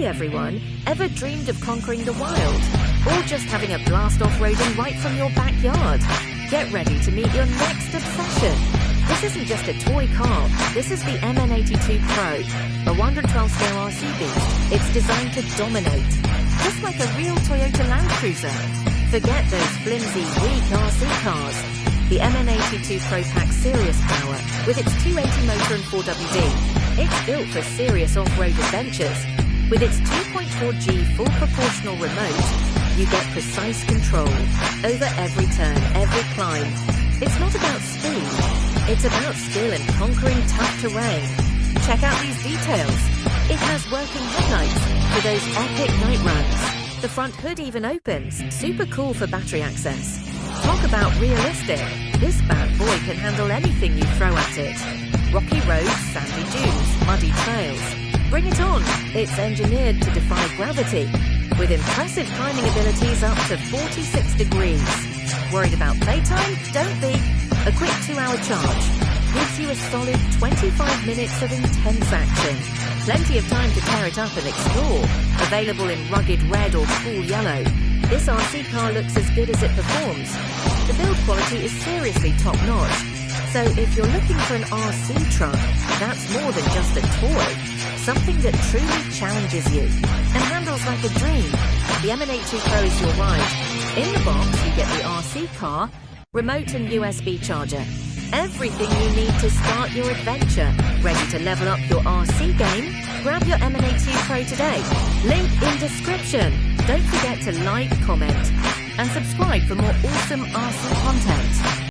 Hey everyone, ever dreamed of conquering the wild? Or just having a blast off-roading right from your backyard? Get ready to meet your next obsession. This isn't just a toy car, this is the MN82 Pro, a 112-scale RC beast. It's designed to dominate, just like a real Toyota Land Cruiser. Forget those flimsy, weak RC cars. The MN82 Pro packs serious power with its 280 motor and 4WD. It's built for serious off-road adventures. With its 2.4G full proportional remote, you get precise control over every turn, every climb. It's not about speed, it's about skill and conquering tough terrain. Check out these details. It has working headlights for those epic night runs. The front hood even opens, super cool for battery access. Talk about realistic. This bad boy can handle anything you throw at it. Rocky roads, sandy dunes, muddy trails. Bring it on! It's engineered to defy gravity, with impressive climbing abilities up to 46 degrees. Worried about playtime? Don't be! A quick 2-hour charge gives you a solid 25 minutes of intense action. Plenty of time to tear it up and explore. Available in rugged red or cool yellow, this RC car looks as good as it performs. The build quality is seriously top-notch, so if you're looking for an RC truck, that's more than just a toy. Something that truly challenges you and handles like a dream. The MN82 Pro is your ride. In the box, you get the RC car, remote and USB charger. Everything you need to start your adventure. Ready to level up your RC game? Grab your MN82 Pro today. Link in description. Don't forget to like, comment, and subscribe for more awesome RC content.